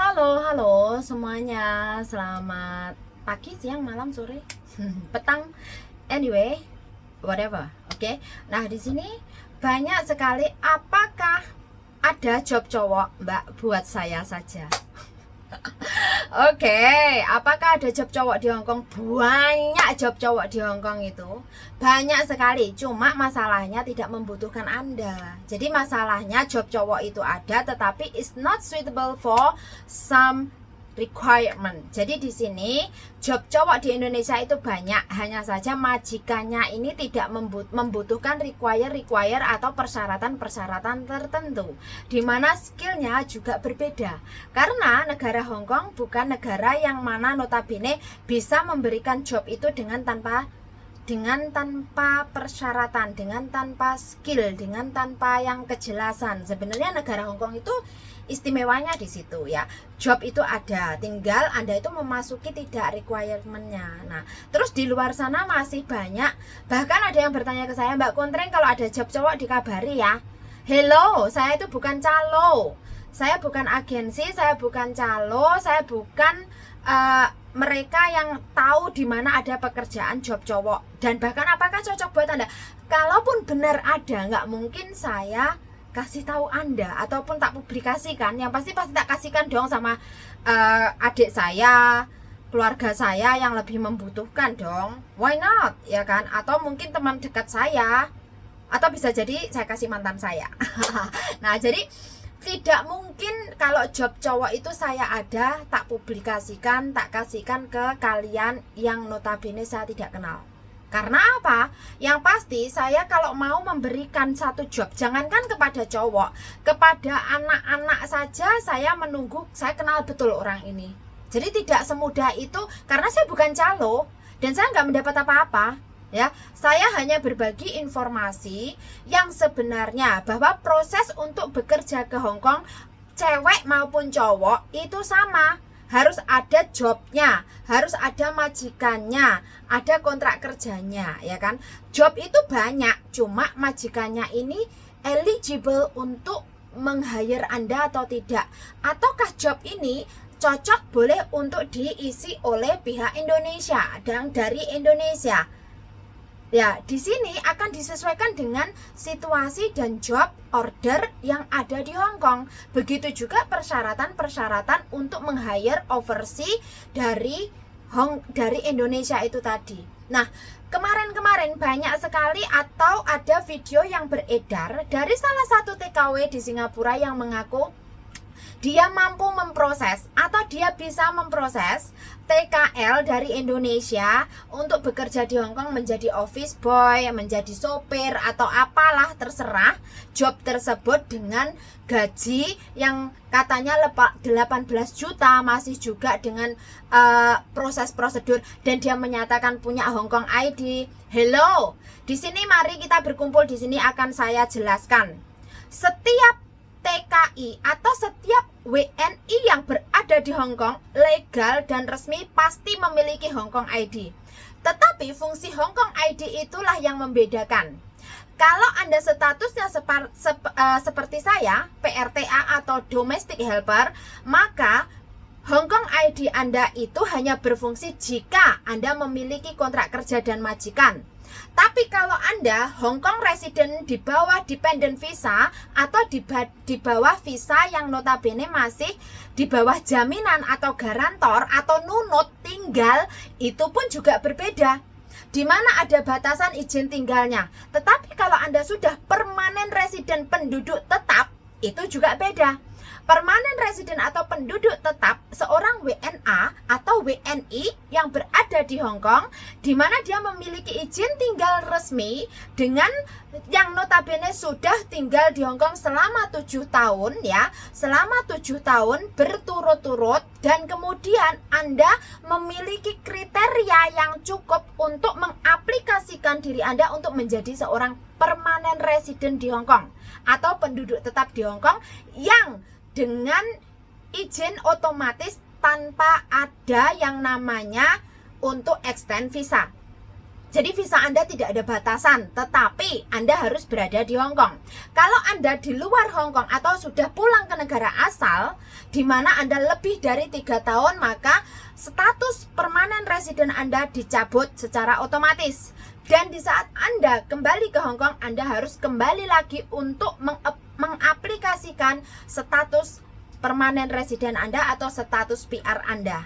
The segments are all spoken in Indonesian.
Halo semuanya. Selamat pagi, siang, malam, sore, petang. Anyway, whatever. Oke. Nah, di sini banyak sekali. Apakah ada job cowok, Mbak, buat saya saja? Oke, apakah ada job cowok di Hongkong? Banyak job cowok di Hongkong itu. Banyak sekali, cuma masalahnya tidak membutuhkan Anda. Jadi masalahnya job cowok itu ada, tetapi is not suitable for some requirement. Jadi di sini job cowok di Indonesia itu banyak, hanya saja majikannya ini tidak membutuhkan require atau persyaratan tertentu, di mana skillnya juga berbeda. Karena negara Hongkong bukan negara yang mana notabene bisa memberikan job itu dengan tanpa persyaratan, dengan tanpa skill, dengan tanpa yang kejelasan. Sebenarnya negara Hongkong itu istimewanya di situ ya. Job itu ada, tinggal Anda itu memasuki tidak requirementnya. Nah, terus di luar sana masih banyak. Bahkan ada yang bertanya ke saya, Mbak Kontreng, kalau ada job cowok dikabari ya. Hello, saya itu bukan calo, saya bukan agensi, saya bukan calo, saya bukan mereka yang tahu di mana ada pekerjaan job cowok. Dan bahkan apakah cocok buat Anda? Kalaupun benar ada, nggak mungkin saya kasih tahu Anda ataupun tak publikasikan. Yang pasti tak kasihkan dong sama adik saya, keluarga saya yang lebih membutuhkan dong. Why not, ya kan? Atau mungkin teman dekat saya, atau bisa jadi saya kasih mantan saya. Nah, jadi tidak mungkin kalau job cowok itu saya ada, tak publikasikan, tak kasihkan ke kalian yang notabene saya tidak kenal. Karena apa? Yang pasti saya kalau mau memberikan satu job, jangankan kepada cowok, kepada anak-anak saja saya menunggu, saya kenal betul orang ini. Jadi tidak semudah itu, karena saya bukan calo dan saya nggak mendapat apa-apa. Ya, saya hanya berbagi informasi yang sebenarnya bahwa proses untuk bekerja ke Hongkong, cewek maupun cowok itu sama. Harus ada jobnya, harus ada majikannya, ada kontrak kerjanya, ya kan? Job itu banyak, cuma majikannya ini eligible untuk meng-hire Anda atau tidak. Ataukah job ini cocok boleh untuk diisi oleh pihak Indonesia dan dari Indonesia? Ya, di sini akan disesuaikan dengan situasi dan job order yang ada di Hong Kong. Begitu juga persyaratan untuk meng-hire overseas dari Indonesia itu tadi. Nah, kemarin banyak sekali atau ada video yang beredar dari salah satu TKW di Singapura yang mengaku dia mampu memproses atau dia bisa memproses TKL dari Indonesia untuk bekerja di Hong Kong menjadi office boy, menjadi sopir atau apalah terserah job tersebut dengan gaji yang katanya 18 juta, masih juga dengan proses prosedur, dan dia menyatakan punya Hong Kong ID. Hello, di sini mari kita berkumpul, di sini akan saya jelaskan. Setiap TKI atau setiap WNI yang berada di Hong Kong legal dan resmi pasti memiliki Hong Kong ID. Tetapi fungsi Hong Kong ID itulah yang membedakan. Kalau Anda statusnya seperti saya, PRTA atau domestic helper, maka Hong Kong ID Anda itu hanya berfungsi jika Anda memiliki kontrak kerja dan majikan. Tapi kalau Anda Hong Kong resident di bawah dependent visa atau di bawah visa yang notabene masih di bawah jaminan atau garantor atau nunut tinggal, itu pun juga berbeda, di mana ada batasan izin tinggalnya. Tetapi kalau Anda sudah permanen resident penduduk tetap, itu juga beda. Permanen resident atau penduduk tetap seorang WNA atau WNI yang berada di Hong Kong, di mana dia memiliki izin tinggal resmi dengan yang notabene sudah tinggal di Hong Kong selama 7 tahun ya, selama 7 tahun berturut-turut, dan kemudian Anda memiliki kriteria yang cukup untuk mengaplikasikan diri Anda untuk menjadi seorang permanen resident di Hong Kong atau penduduk tetap di Hong Kong yang dengan izin otomatis tanpa ada yang namanya untuk extend visa. Jadi visa Anda tidak ada batasan, tetapi Anda harus berada di Hong Kong. Kalau Anda di luar Hong Kong atau sudah pulang ke negara asal, di mana Anda lebih dari 3 tahun, maka status permanen residen Anda dicabut secara otomatis. Dan di saat Anda kembali ke Hong Kong, Anda harus kembali lagi untuk mengaplikasikan status permanen residen Anda atau status PR Anda.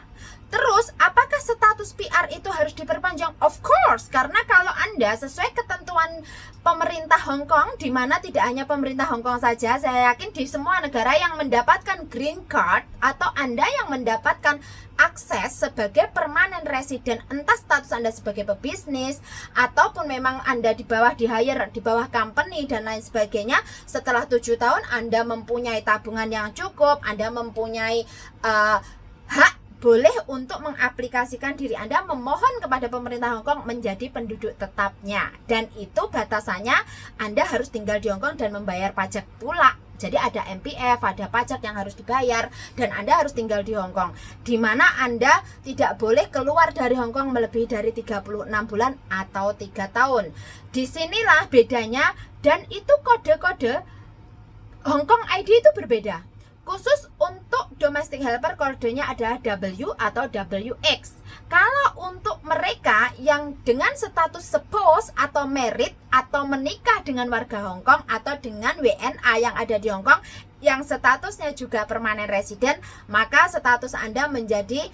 Terus, apakah status PR itu harus diperpanjang? Of course, karena kalau Anda sesuai ketentuan pemerintah Hong Kong, di mana tidak hanya pemerintah Hong Kong saja, saya yakin di semua negara yang mendapatkan green card atau Anda yang mendapatkan akses sebagai permanent resident, entah status Anda sebagai pebisnis ataupun memang Anda di bawah di hire, di bawah company dan lain sebagainya, setelah 7 tahun Anda mempunyai tabungan yang cukup, Anda mempunyai hak boleh untuk mengaplikasikan diri Anda memohon kepada pemerintah Hong Kong menjadi penduduk tetapnya. Dan itu batasannya Anda harus tinggal di Hong Kong dan membayar pajak pula. Jadi ada MPF, ada pajak yang harus dibayar, dan Anda harus tinggal di Hong Kong, di mana Anda tidak boleh keluar dari Hong Kong melebihi dari 36 bulan atau 3 tahun. Disinilah bedanya, dan itu kode-kode Hong Kong ID itu berbeda. Khusus untuk domestic helper kodenya adalah W atau WX. Kalau untuk mereka yang dengan status spouse atau married atau menikah dengan warga Hong Kong atau dengan WNA yang ada di Hong Kong yang statusnya juga permanent resident, maka status Anda menjadi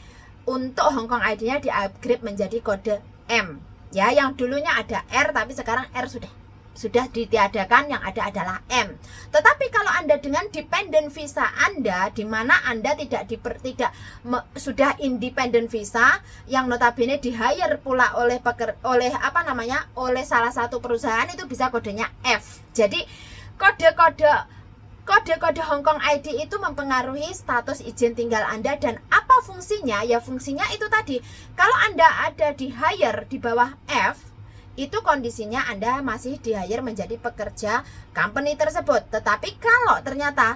untuk Hong Kong ID-nya di-upgrade menjadi kode M. Ya, yang dulunya ada R tapi sekarang R sudah ditiadakan, yang ada adalah M. Tetapi kalau Anda dengan dependent visa Anda, di mana Anda sudah independent visa yang notabene di hire pula oleh oleh salah satu perusahaan, itu bisa kodenya F. Jadi kode-kode Hong Kong ID itu mempengaruhi status izin tinggal Anda. Dan apa fungsinya? Ya fungsinya itu tadi, kalau Anda ada di hire di bawah F, itu kondisinya Anda masih di-hire menjadi pekerja company tersebut. Tetapi kalau ternyata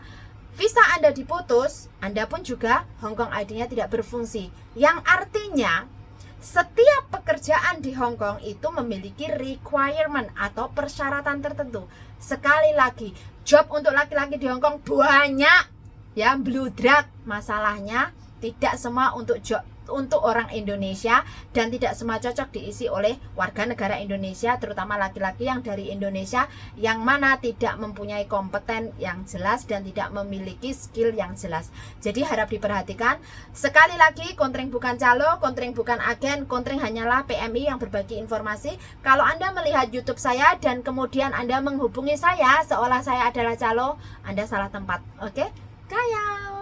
visa Anda diputus, Anda pun juga Hong Kong ID-nya tidak berfungsi. Yang artinya setiap pekerjaan di Hong Kong itu memiliki requirement atau persyaratan tertentu. Sekali lagi, job untuk laki-laki di Hong Kong banyak, ya, bludrak. Masalahnya tidak semua untuk orang Indonesia, dan tidak semua cocok diisi oleh warga negara Indonesia, terutama laki-laki yang dari Indonesia yang mana tidak mempunyai kompeten yang jelas dan tidak memiliki skill yang jelas. Jadi harap diperhatikan. Sekali lagi, Kontreng bukan calo, Kontreng bukan agen, Kontreng hanyalah PMI yang berbagi informasi. Kalau Anda melihat YouTube saya dan kemudian Anda menghubungi saya seolah saya adalah calo, Anda salah tempat. Oke? Kaya.